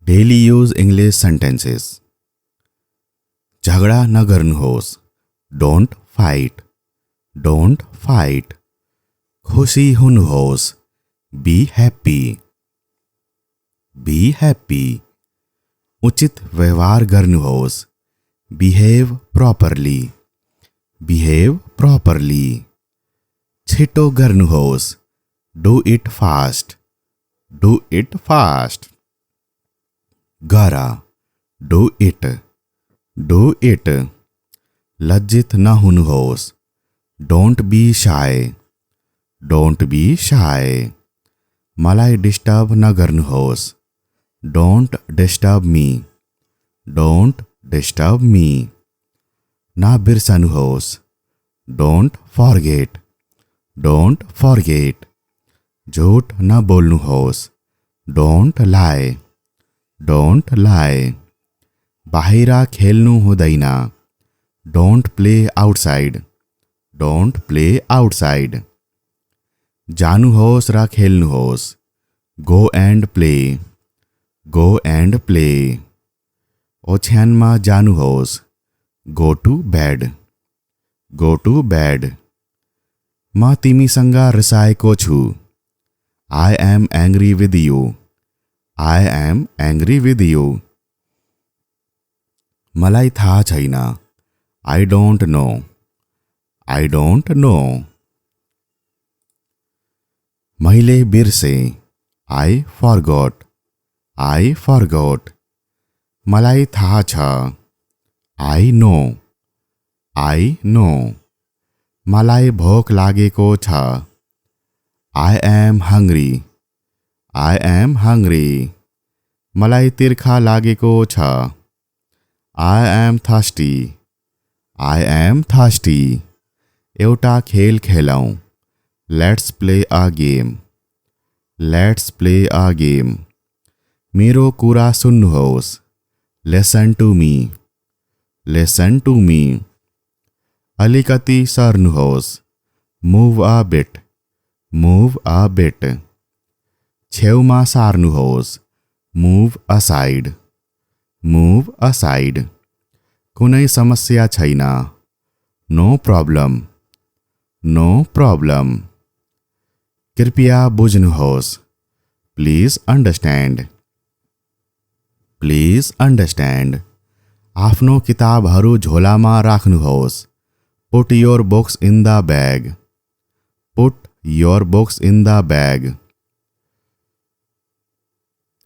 Daily use English sentences. झगडा नगर्नुहोस्, don't fight, don't fight. खुसी हुनुहोस्, बी हैप्पी, बी हैप्पी। उचित व्यवहार गर्नुहोस्, बिहेव प्रॉपरली, बिहेव प्रॉपरली। छिटो गर्नुहोस्, do it fast, do it fast. गर, डू इट, डू इट। लज्जित न हुनुहोस्, don't be shy, don't be shy. मलाई डिस्टर्ब न गर्नुहोस्, don't disturb me, don't disturb मी। न बिर्सनुहोस्, डोन्ट फॉरगेट, डोन्ट फॉरगेट। झूठ न बोल्नुहोस्, डोन्ट लाय, डोन्ट लाय। बाहिर खेल्नु हुँदैन, don't play outside, don't play outside. जानुहोस् र खेल्नुहोस्, go and play, go and play. ओछ्यानमा जानुहोस्, go to bed, go to bed. म तिमीसँग रिसाएको छु, I am angry with you, I am angry with you. मलाई थाहा छैन, I don't know, I don't know. मैले बिर्से, आई फरगोट, आई फरगोट। मलाई थाहा छ, आई नो, आई नो। मलाई भोक लागेको छ, I am hungry, I am hungry. मलाई तिर्खा लागेको छ, I am thirsty, I am thirsty. एउटा खेल खेलौँ, let's play a game, let's play a game. मेरो कुरा सुन्नुहोस्, listen to me, listen to me. अलिकति सर्नुहोस्, move a bit, move a bit. छेउमा सार्नुहोस्, मुभ असाइड, मुभ असाइड। कुनै समस्या छैन, नो प्रब्लम, नो प्रब्लम। कृपया बुझ्नुहोस्, प्लिज अन्डरस्ट्यान्ड, प्लिज अन्डरस्ट्यान्ड। आफ्नो किताबहरू झोलामा राख्नुहोस्, put your books in the bag, put your books in the bag.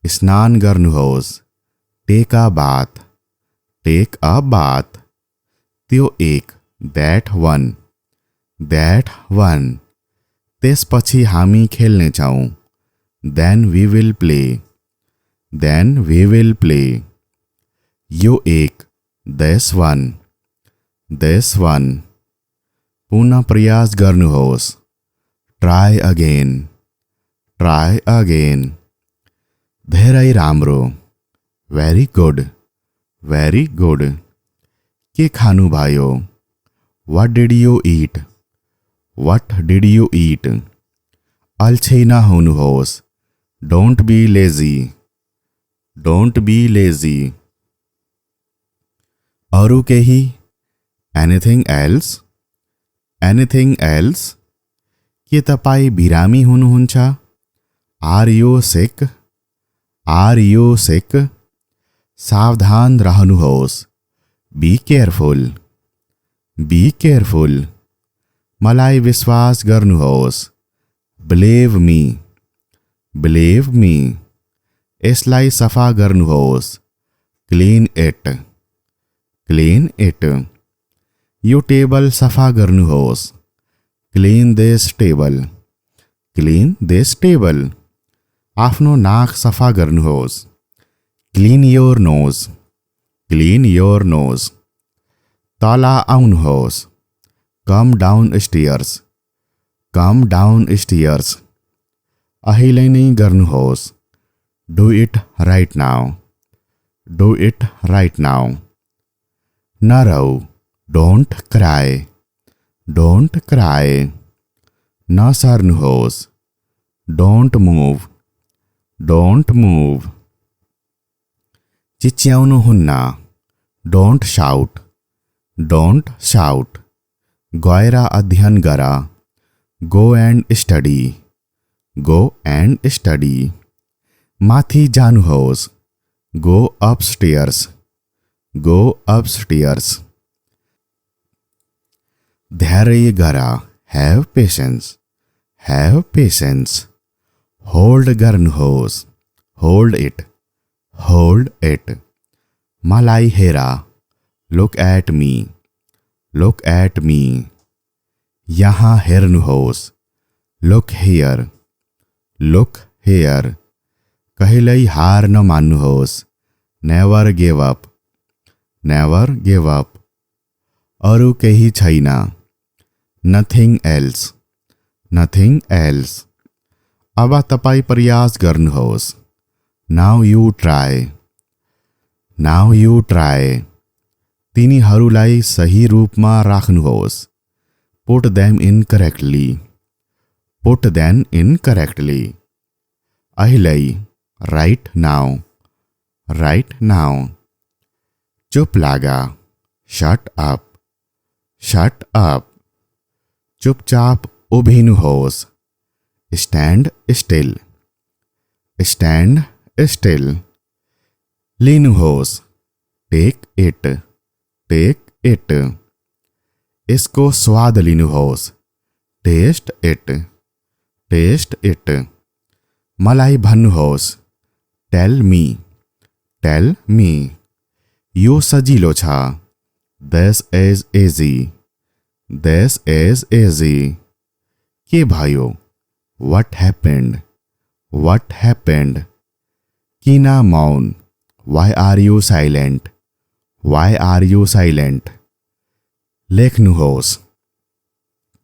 स्नान गर्नुहोस्, take a bath, take a bath. त्यो एक, द्याट वन, द्याट वन। त्यसपछि हामी खेल्नेछौँ, then we will play, then we will play. यो एक, दिस वन, दिस वन। पुनः प्रयास गर्नुहोस्, ट्राई अगेन, ट्राई अगेन। धेरै राम्रो, भेरी गुड, भेरी गुड। के खानुभयो, what did you eat, what did you eat. अल्छी नहुनुहोस्, don't be lazy, don't be lazy. अरू केही, एनिथिङ एल्स, एनिथिङ एल्स। के तपाईँ बिरामी हुनुहुन्छ, are you sick, are you sick. सावधान रहनुहोस्, बी केयरफुल, बी केयरफुल। मलाई विश्वास गर्नुहोस्, बिलिभ मी, बिलिभ मी। यसलाई सफा गर्नुहोस्, क्लिन इट, क्लिन इट। यो टेबल सफा गर्नुहोस्, clean this table, clean this table. आफ्नो नाक सफा गर्नुहोस्, clean your nose, clean your nose. तल आउनुहोस्, come downstairs, come downstairs. अहिले नै गर्नुहोस्, do it right now, do it right now. नरौ, डोन्ट क्राई, डोन्ट क्राई। नसर्नुहोस्, डोन्ट मुभ, डोन्ट मुभ। चिच्याउनुहुन्न, डोन्ट शाउट, डोन्ट शाउट। गएर अध्ययन गर, go and study, go and study. माथि जानुहोस्, गो अपस्टेयर्स, गो अपस्टेयर्स। धैर्य गर, have patience, have patience. Hold गर्नुहोस्, होल्ड इट, होल्ड इट। मलाई हेर, look at me, look at me. यहाँ हेर्नुहोस्, लुक हियर, लुक हियर। कहिल्यै हार नमान्नुहोस्, never give up, never give up. अरू केही छैन, नथिङ एल्स, नथिङ एल्स। अब तपाईँ प्रयास गर्नुहोस्, now you try, now you try. तिनीहरूलाई सही रूपमा राख्नुहोस्, put them in correctly, put them in correctly. अहिले, राइट नाउ, राइट नाउ। चुप लागा, शट अप, शट अप। चुपचाप उभिनुहोस्, स्ट्यान्ड स्टिल, स्ट्यान्ड स्टिल। लिनुहोस्, टेक इट, टेक इट। यसको स्वाद लिनुहोस्, टेस्ट इट, टेस्ट इट। मलाई भन्नुहोस्, टेल मी, टेल मी। यो सजिलो छ, this is easy, this is easy. के भयो, व्हाट ह्यापेन्ड, व्हाट ह्यापेन्ड। किन मौन, why are you silent, why are you silent. लेख्नुहोस्,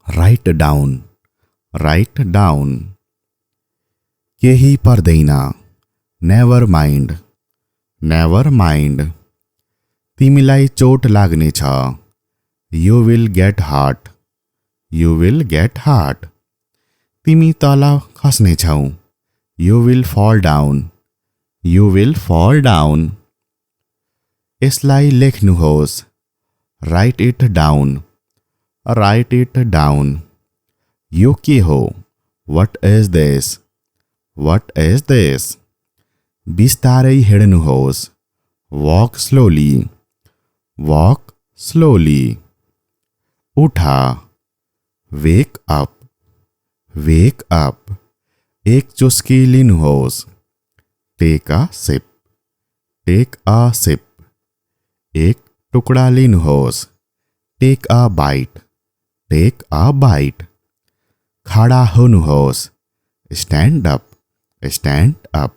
राइट डाउन, राइट डाउन। केही पर्दैन, नेभर माइन्ड, नेभर माइन्ड। तिमीलाई चोट लाग्नेछ, you will get hurt, you will get hurt. तिमी तल खस्नेछौ, you will fall down, you will fall down. यसलाई लेख्नुहोस्, write it down, write it down. यो के हो, what is this, what is this. बिस्तारै हिँड्नुहोस्, वॉक स्लोली, वॉक स्लोली। उठ, वेक अप, वेक अप। एक चुस्की लिनुहोस्, take a sip, take a sip. एक टुक्रा लिनुहोस्, take a bite, take a bite. खडा हुनुहोस्, स्ट्यान्ड अप, स्ट्यान्ड अप।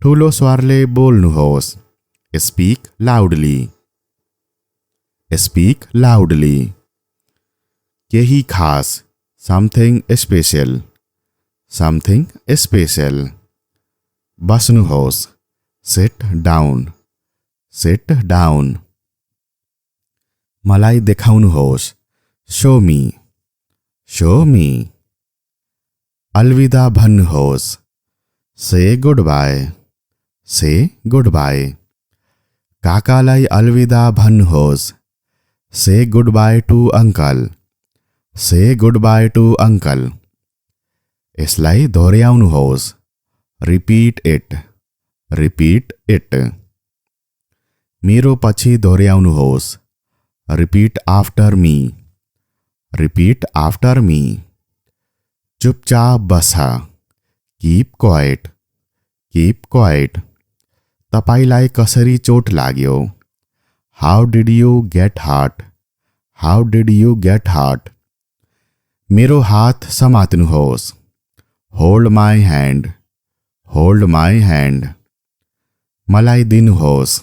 ठुलो स्वरले बोल्नुहोस्, स्पीक लाउडली, स्पीक लाउडली। केही खास, समथिङ स्पेसल, समथिङ स्पेसल। बस्नुहोस्, सिट डाउन, सिट डाउन। मलाई देखाउनुहोस्, शो मी, शो मी। अलविदा भन्नुहोस्, say goodbye, say goodbye. काकालाई अलविदा भन्नुहोस्, say goodbye to uncle, से गुड बाय टु अङ्कल। यसलाई दोहोऱ्याउनुहोस्, रिपिट इट, रिपिट इट। मेरो पछि दोहोऱ्याउनुहोस्, repeat after me, repeat after me. चुपचाप बस, कीप क्वाइट, कीप क्वाइट। तपाईलाई कसरी चोट लाग्यो, how did you get hurt, how did you get hurt. मेरो हात समात्नुहोस्, hold my hand, hold my hand. मलाई दिनुहोस्,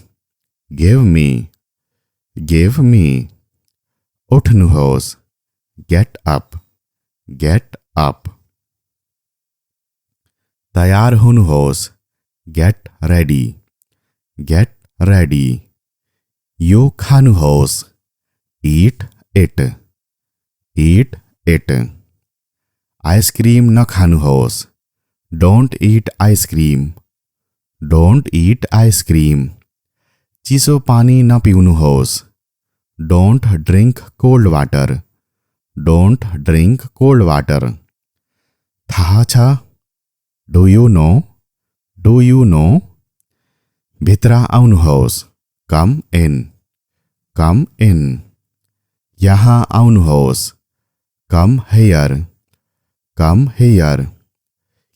गिभ मी, गिभ मी। उठ्नुहोस्, गेट अप, गेट अप। तयार हुनुहोस्, गेट रेडी, गेट रेडी। यो खानुहोस्, eat it, it it. Ice cream नखानुहोस्, don't eat ice cream, don't eat ice cream. चिसो पानी नपिउनुहोस्। Don't drink cold water. Don't drink cold water. थाहा छ? Do you know? Do you know? भित्र आउनुहोस्। Come in. Come in. यहाँ आउनुहोस्। Come here. Come here.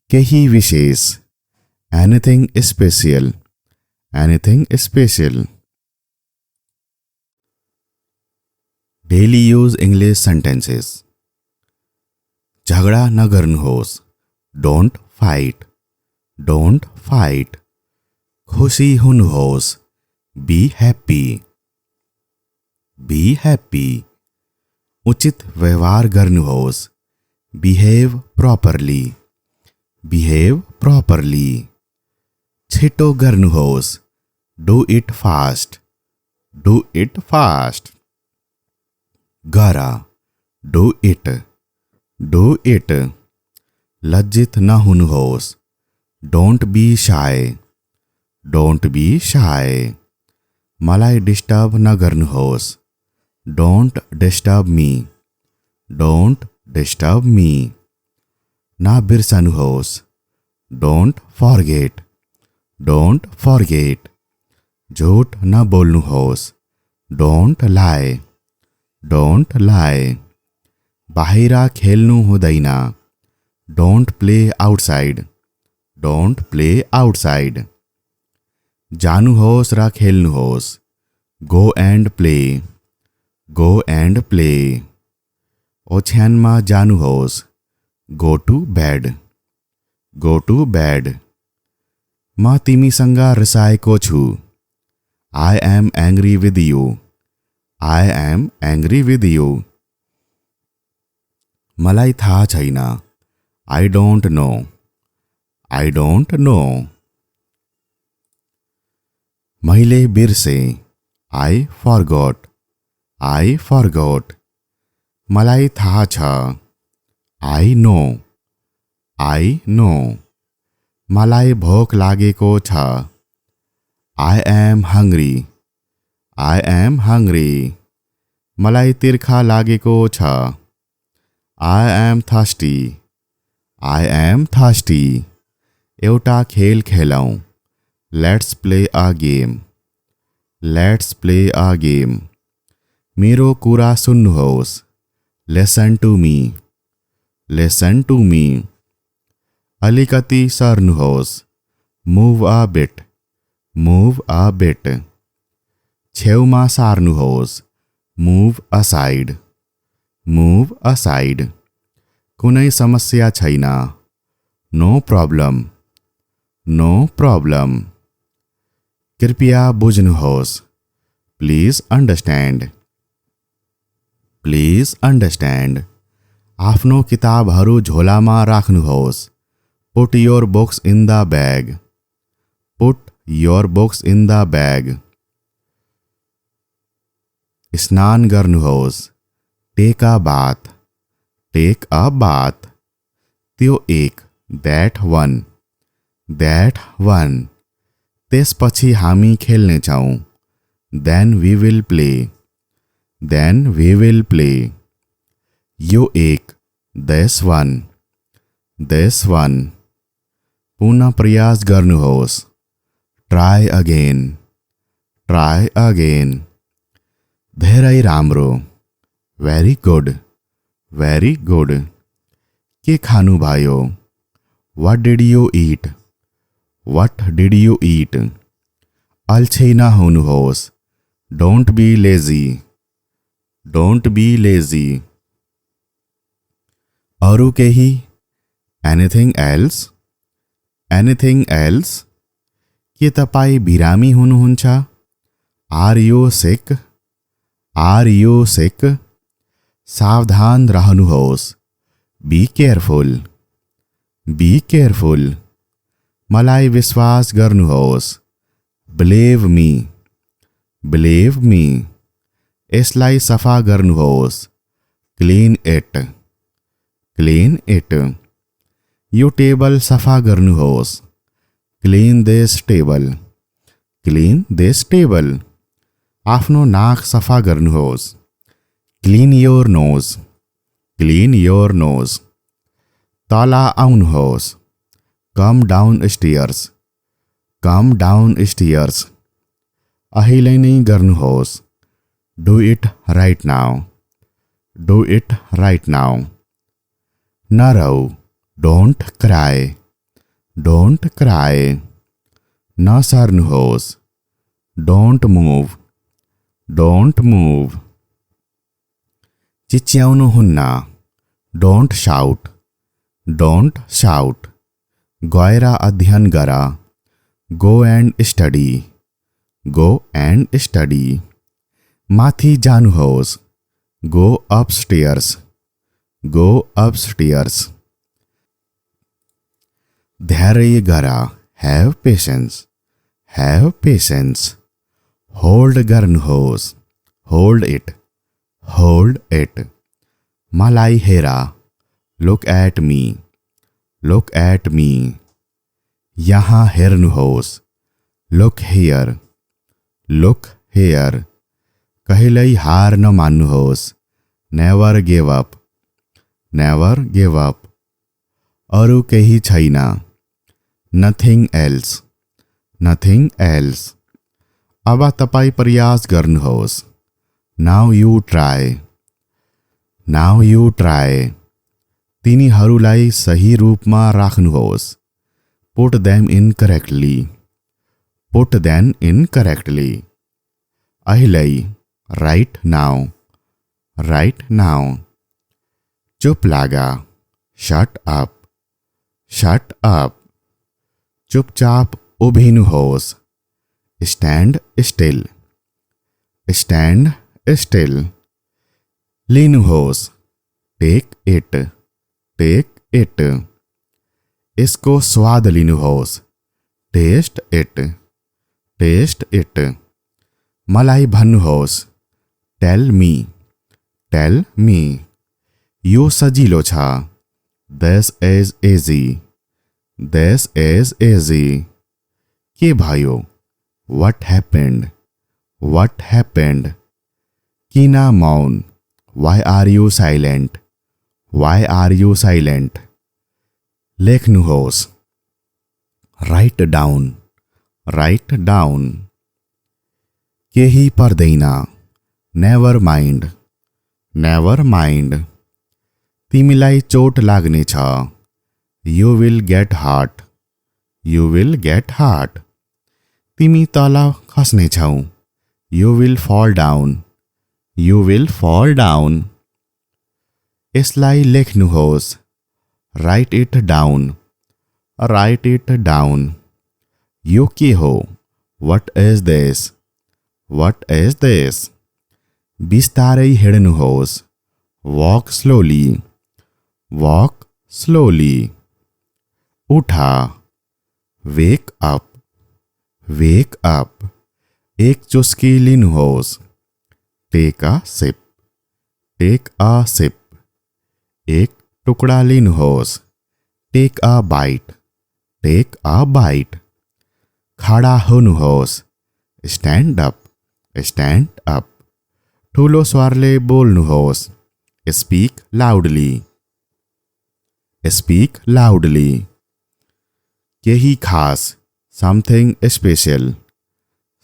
केही विशेष। Anything special. Anything special. Daily use English sentences. झगडा नगर्नुहोस्। Don't fight. Don't fight. खुसी हुनुहोस्। Be happy. Be happy. उचित व्यवहार गर्नुहोस्। Behave properly. Behave properly. छिटो गर्नुहोस्। Do it fast. Do it fast. गर। Do it. Do it. लज्जित नहुनुहोस्। Don't be shy. Don't be shy. मलाई डिस्टर्ब नगर्नुहोस्। Don't disturb me. Don't disturb me. नबिर्सनुहोस्। Don't forget. Don't forget. झुट नबोल्नुहोस्। Don't lie. Don't lie. बाहिर खेल्नु हुँदैन। Don't play outside. Don't play outside. जानुहोस् र खेल्नुहोस्। Go and play. Go and play. ओछ्यानमा जानुहोस्। Go to bed. Go to bed. म तिमीसँग रिसाएको छु। I am angry with you. I am angry with you. मलाई थाहा छैन। I don't know. I don't know. मैले बिर्से। I forgot. आई फरगोट। मलाई थाहा छ। I know. I know. मलाई भोक लागेको छ। I am hungry. I am hungry. मलाई तिर्खा लागेको छ। I am thirsty. I am thirsty. एउटा खेल खेलौँ। Let's play a game. Let's play a game. मेरो कुरा सुन्नुहोस्। Listen to me. Listen to me. अलिकति सर्नुहोस्। Move a bit. Move a bit. छेउमा सार्नुहोस्। Move aside. Move aside. कुनै समस्या छैन। No problem. No problem. कृपया बुझ्नुहोस्। Please understand. Please understand. आफ्नो किताबहरू झोलामा राख्नुहोस्। Put your books in the bag. Put your books in the bag. स्नान गर्नुहोस्। Take a bath. Take a bath. त्यो एक। That one. That one. त्यसपछि हामी खेल्नेछौँ। Then we will play. Then we will play. यो एक। This one. This one. पुनः प्रयास गर्नुहोस्। Try again. Try again. धेरै राम्रो। Very good. Very good. के खानुभयो? What did you eat? What did you eat? अल्छी नहुनुहोस्। Don't be lazy. Don't be lazy. अरू केही? Anything else? Anything else? के तपाईँ बिरामी हुनुहुन्छ? Are you sick? Are you sick? सावधान रहनुहोस्। Be careful. Be careful. मलाई विश्वास गर्नुहोस्। Believe me. Believe me. यसलाई सफा गर्नुहोस्। Clean it. Clean it. यो टेबल सफा गर्नुहोस्। Clean this table. Clean this table. आफ्नो नाक सफा गर्नुहोस्। Clean your nose. Clean your nose. तल आउनुहोस्। Come downstairs. Come downstairs. अहिले नै गर्नुहोस्। Do it right now. Do it right now. नरौ। Don't cry. Don't cry. नसर्नुहोस्। Don't move. Don't move. चिच्याउनुहुन्न। Don't shout. Don't shout. गएर अध्ययन गर। Go and study. Go and study. माथि जानुहोस्। Go upstairs. Go upstairs. धैर्य गर। Have patience. Have patience. Hold गर्नुहोस्। Hold it. Hold it. मलाई हेर। Look at me. Look at me. यहाँ हेर्नुहोस्। Look here. Look here. कहिल्यै हार नमान्नुहोस्। Never give up. Never give up. अरू केही छैन। Nothing else. Nothing else. अब तपाईँ प्रयास गर्नुहोस्। Now you try. Now you try. तिनीहरूलाई सही रूपमा राख्नुहोस्। Put them in correctly. Put them in correctly. अहिले। Right now. Right now. चुप लागा। Shut up. Shut up. चुपचाप उभिनुहोस्। Stand still. Stand still. लिनुहोस्। Take it. Take it. यसको स्वाद लिनुहोस्। Taste it. Taste it. मलाई भन्नुहोस्। Tell me. Tell me. यो सजिलो छ। This is easy. This is easy. के भयो? What happened? What happened? किन मौन? Why are you silent? Why are you silent? लेख्नुहोस्। Write down. Write down. केही पर्दैन। Never mind. Never mind. तिमीलाई चोट लाग्नेछ। You will get hurt. You will get hurt. तिमी तल खस्नेछौ। You will fall down. You will fall down. यसलाई लेख्नुहोस्। Write it down. Write it down. यो के हो? What is this? What is this? बिस्तारै हिँड्नुहोस्। Walk slowly. Walk slowly. उठ। Wake up. Wake up. एक चुस्की लिनुहोस्। Take a sip. Take a sip. एक टुक्रा लिनुहोस्। Take a bite. Take a bite. खडा हुनुहोस्। Stand up. Stand up. ठुलो स्वरले बोल्नुहोस्। Speak loudly. Speak loudly. केही खास। Something special.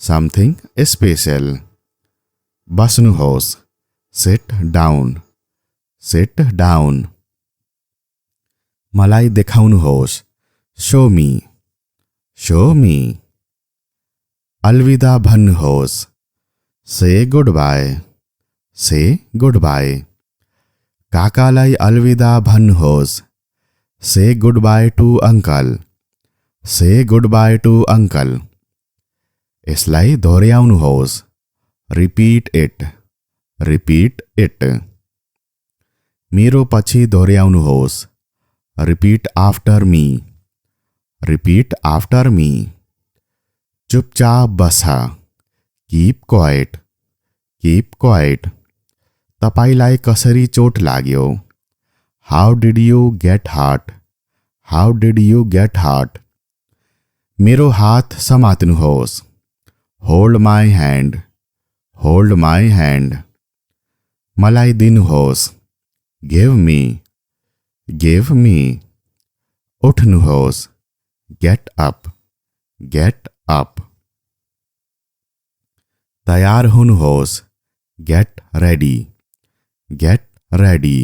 Something special. बस्नुहोस्। Sit down. Sit down. मलाई देखाउनुहोस्। Show me. Show me. अलविदा भन्नुहोस्। Say goodbye. Say goodbye. काकालाई अलविदा भन्नुहोस्। Say goodbye to uncle. Say goodbye to uncle. यसलाई दोहोऱ्याउनुहोस्। Repeat it. Repeat it. मेरो पछि दोहोऱ्याउनुहोस्। Repeat after me. Repeat after me. चुपचाप बस। Keep quiet. Keep quiet. तपाईलाई कसरी चोट लाग्यो? How did you get hurt? How did you get hurt? मेरो हात समात्नुहोस्। Hold my hand, hold my hand. मलाई दिनुहोस्, गिव मी, गिव मी। उठ्नुहोस्, गेट अप, गेट अप। तयार हुनुहोस्, गेट रेडी, गेट रेडी।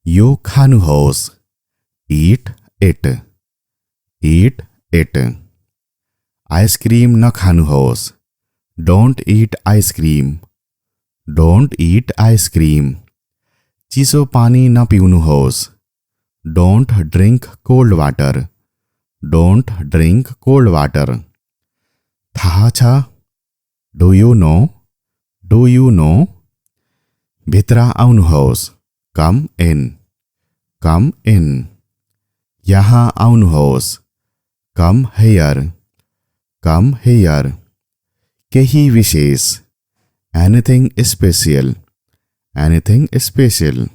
यो खानुहोस्, eat it, eat it. Ice cream नखानुहोस्, don't eat ice cream, don't eat ice cream. चिसो पानी नपिउनुहोस्, don't drink cold water, don't drink cold water. थाहा छ, do you know, do you know. भित्र आउनुहोस्, कम इन, कम इन। यहाँ आउनुहोस्, कम हियर, कम हियर। केही विशेष, anything special, anything special.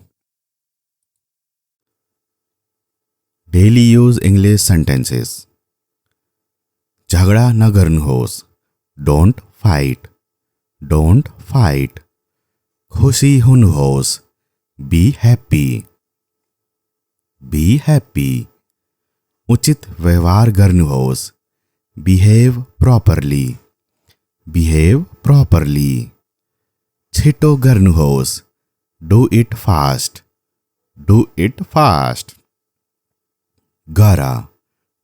Daily use English sentences. झगडा नगर्नुहोस्, डोन्ट फाइट, डोन्ट फाइट। खुसी हुनुहोस्, बी हैप्पी, बी हैप्पी। उचित व्यवहार गर्नुहोस्, बिहेव प्रॉपरली, बिहेव प्रॉपरली। छिटो गर्नुहोस्, do it fast, do it fast. गर,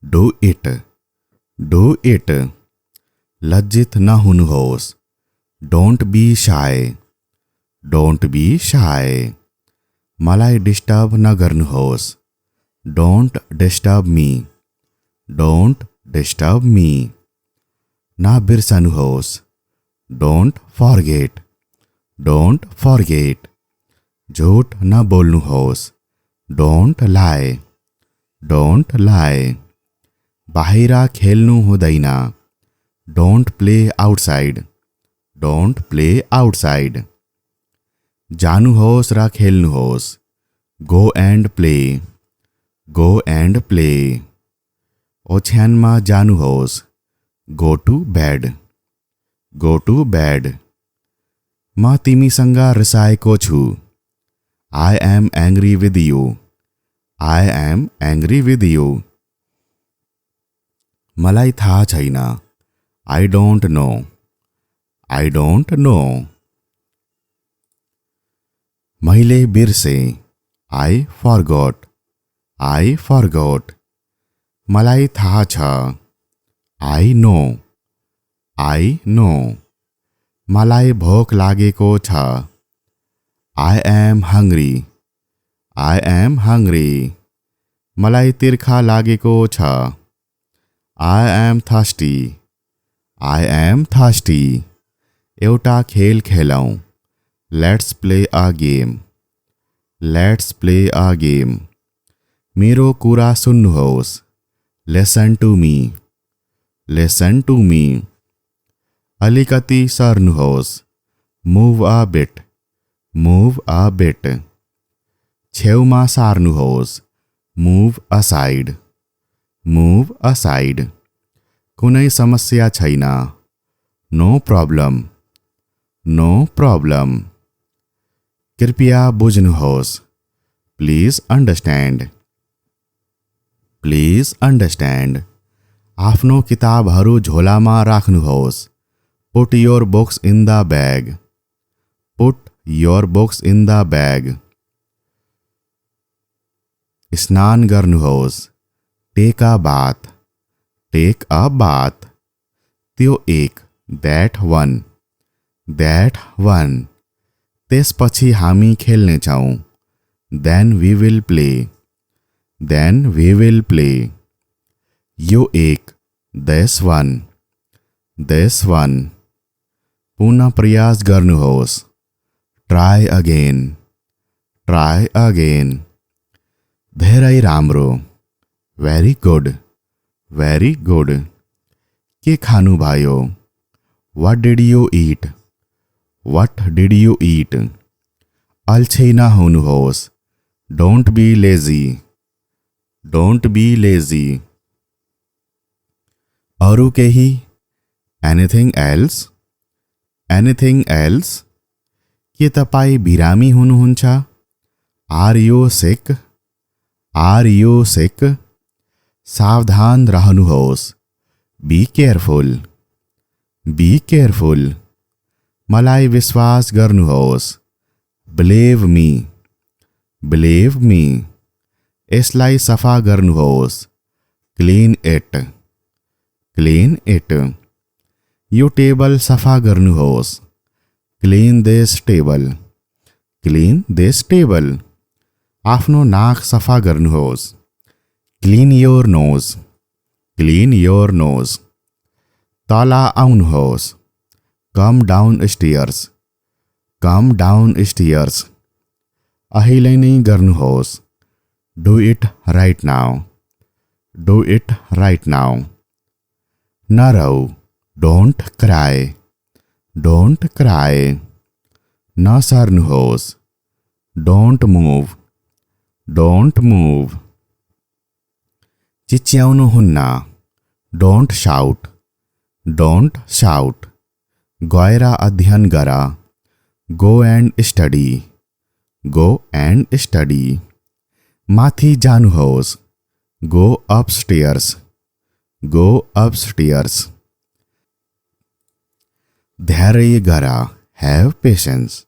डू इट, डू इट। लज्जित न हुनुहोस्, don't be shy, don't be shy. मलाई डिस्टर्ब न गर्नुहोस्, don't disturb me, don't disturb मी। ना बिर्सनुहोस्, डोन्ट फॉरगेट, डोन्ट फॉरगेट। झूठ न बोल्नुहोस्, डोन्ट लाय, डोन्ट लाय। बाहिर खेल्नु हुँदैन, don't play outside, don't play outside. जानुहोस् र खेल्नुहोस्, go and play, go and play. ओछ्यानमा जानुहोस्, go to bed, go to bed. म तिमीसँग रिसाएको छु, I am angry with you, I am angry with you. मलाई थाहा छैन, I don't know, I don't know. मैले बिर्से, आई फरगोट, आई फरगोट। मलाई थाहा छ, आई नो, आई नो। मलाई भोक लागेको छ, I am hungry, I am hungry. मलाई तिर्खा लागेको छ, I am thirsty, I am thirsty. एउटा खेल खेलौँ, let's play a game, let's play a game. मेरो कुरा सुन्नुहोस्, listen to me, listen to me. अलिकति सर्नुहोस्, move a bit, move a bit. छेउमा सार्नुहोस्, मुभ असाइड, मुभ असाइड। कुनै समस्या छैन, नो प्रब्लम, नो प्रब्लम। कृपया बुझ्नुहोस्, प्लिज अन्डरस्ट्यान्ड, प्लिज अन्डरस्ट्यान्ड। आफ्नो किताबहरू झोलामा राख्नुहोस्, put your books in the bag, put your books in the bag. स्नान गर्नुहोस्, take a bath, take a bath. त्यो एक, दैट वन, दैट वन। त्यसपछि हामी खेल्नेछौँ, then we will play, then we will play. यो एक, दिस वन, दिस वन। पुनः प्रयास गर्नुहोस्, ट्राई अगेन, ट्राई अगेन। धेरै राम्रो, भेरी गुड, भेरी गुड। के खानुभयो, what did you eat, what did you eat. अल्छी नहुनुहोस्, don't be lazy, don't be lazy. अरू केही, एनिथिङ एल्स? Anything else? के तपाईँ बिरामी हुनुहुन्छ? Are you sick? Are you sick? सावधान रहनुहोस्। Be careful. Be careful. मलाई विश्वास गर्नुहोस्। Believe me. Believe me. यसलाई सफा गर्नुहोस्। Clean it. Clean it. यो टेबल सफा गर्नुहोस्। Clean this table. Clean this table. आफ्नो नाक सफा गर्नुहोस्। Clean your nose. Clean your nose. तल आउनुहोस्। Come downstairs. Come downstairs. अहिले नै गर्नुहोस्। Do it right now. Do it right now. नरौ। Don't cry. Don't cry. नसर्नुहोस्। Don't move. Don't move. चिच्याउनुहुन्न। Don't shout. Don't shout. गएर अध्ययन गर। Go and study. Go and study. माथि जानुहोस्। Go upstairs. Go upstairs. धैर्य गर। Have patience.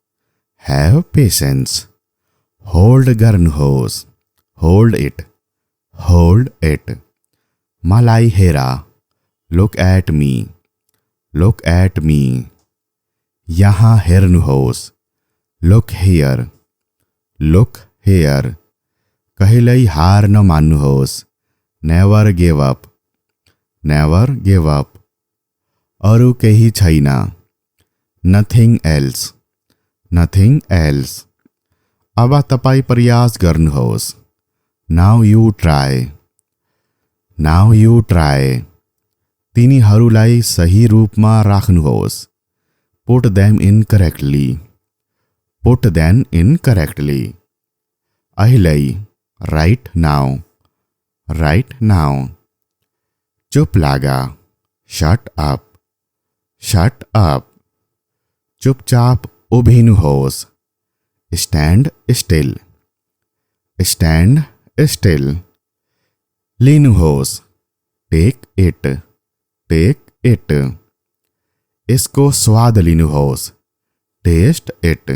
Have patience. Hold गर्नुहोस्। Hold it. Hold it. मलाई हेर। Look at me. Look at me. यहाँ हेर्नुहोस्। Look here. Look here. कहिल्यै हार नमान्नुहोस्। Never give up. Never give up. अरू केही छैन। Nothing else. Nothing else. अब तपाईँ प्रयास गर्नुहोस्। Now you try. Now you try. तिनीहरूलाई सही रूपमा राख्नुहोस्। Put them in correctly. Put them in correctly. अहिले। Right now. Right now. चुप लागा। Shut up. Shut up. चुपचाप उभिनुहोस्। Stand still. Stand still. लिनुहोस्। Take it. Take it. यसको स्वाद लिनुहोस्। Taste it.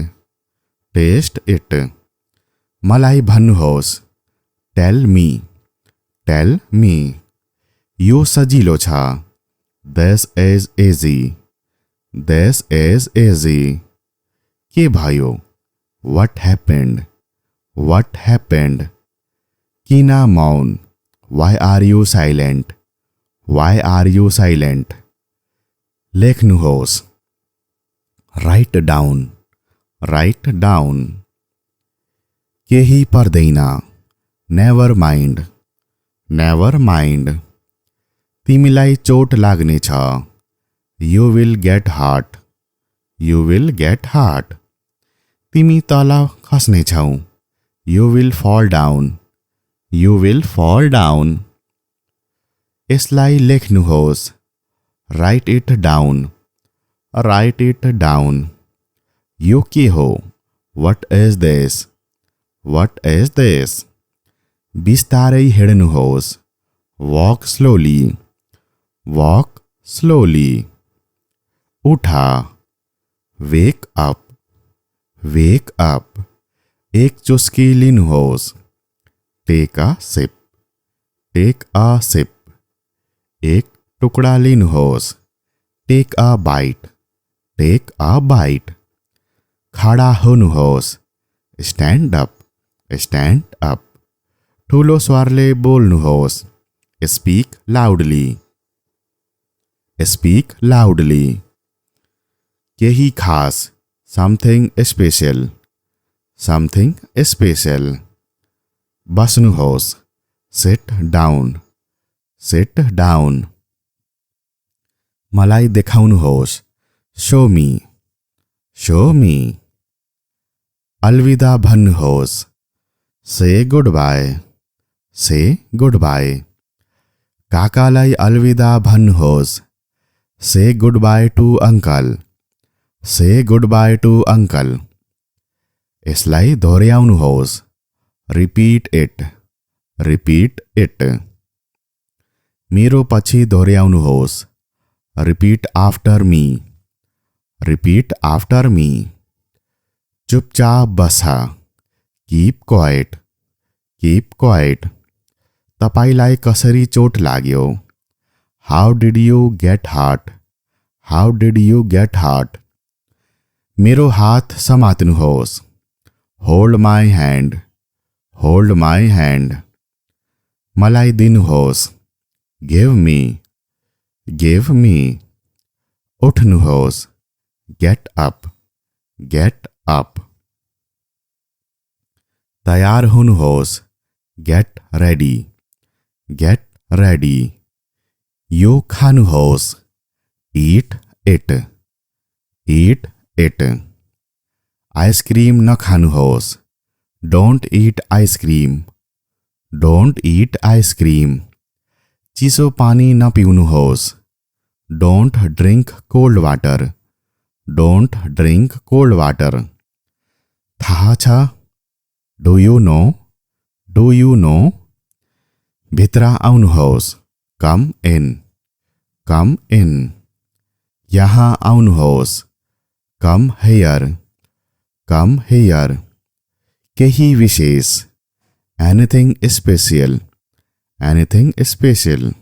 Taste it. मलाई भन्नुहोस्। Tell me. Tell me. यो सजिलो छ। This is easy. This is easy. के भयो? What happened? What happened? किन मौन? Why are you silent? Why are you silent? लेख्नुहोस्। Write down. Write down. केही पर्दैन। Never mind. Never mind. तिमीलाई चोट लाग्नेछ। You will get hurt. You will get hurt. तिमी तल खस्नेछौ। You will fall down. You will fall down. यसलाई लेख्नुहोस्। Write it down. Write it down. यो के हो? What is this? What is this? बिस्तारै हिँड्नुहोस्। Walk slowly. Walk slowly. उठ। Wake up. Wake up. एक चुस्की लिनुहोस्। Take a sip. Take a sip. एक टुक्रा लिनुहोस्। Take a bite. Take a bite. खडा हुनुहोस्। Stand up. Stand up. ठुलो स्वरले बोल्नुहोस्। Speak loudly. Speak loudly. केही खास। Something special. Something special. बस्नुहोस्। Sit down. Sit down. मलाई देखाउनुहोस्। Show me. Show me. अलविदा भन्नुहोस्। Say goodbye. Say goodbye. काकालाई अलविदा भन्नुहोस्। Say goodbye to uncle. Say goodbye to uncle. यसलाई दोहोऱ्याउनुहोस्. Repeat it. Repeat it. मेरो पछि दोहोऱ्याउनुहोस्. Repeat after me. Repeat after me. चुपचाप बसा. Keep quiet. Keep quiet. तपाईलाई कसरी चोट लाग्यो? How did you get hurt? How did you get hurt? मेरो हात समात्नुहोस्. Hold my hand. Hold my hand. मलाई दिनुहोस्. Give me. Give me. उठ्नुहोस्. Get up. Get up. तयार हुनुहोस्. Get ready. Get ready. यो खानुहोस्. Eat it. Eat it. Ice cream नखानुहोस्. Don't eat ice cream. Don't eat ice cream. चिसो पानी नपिउनुहोस्. Don't drink cold water. Don't drink cold water. थाहा छ? Do you know? Do you know? भित्र आउनुहोस्. Come in. Come in. यहाँ आउनुहोस्. Come here. Come here. केही विशेष. Anything special. Anything special.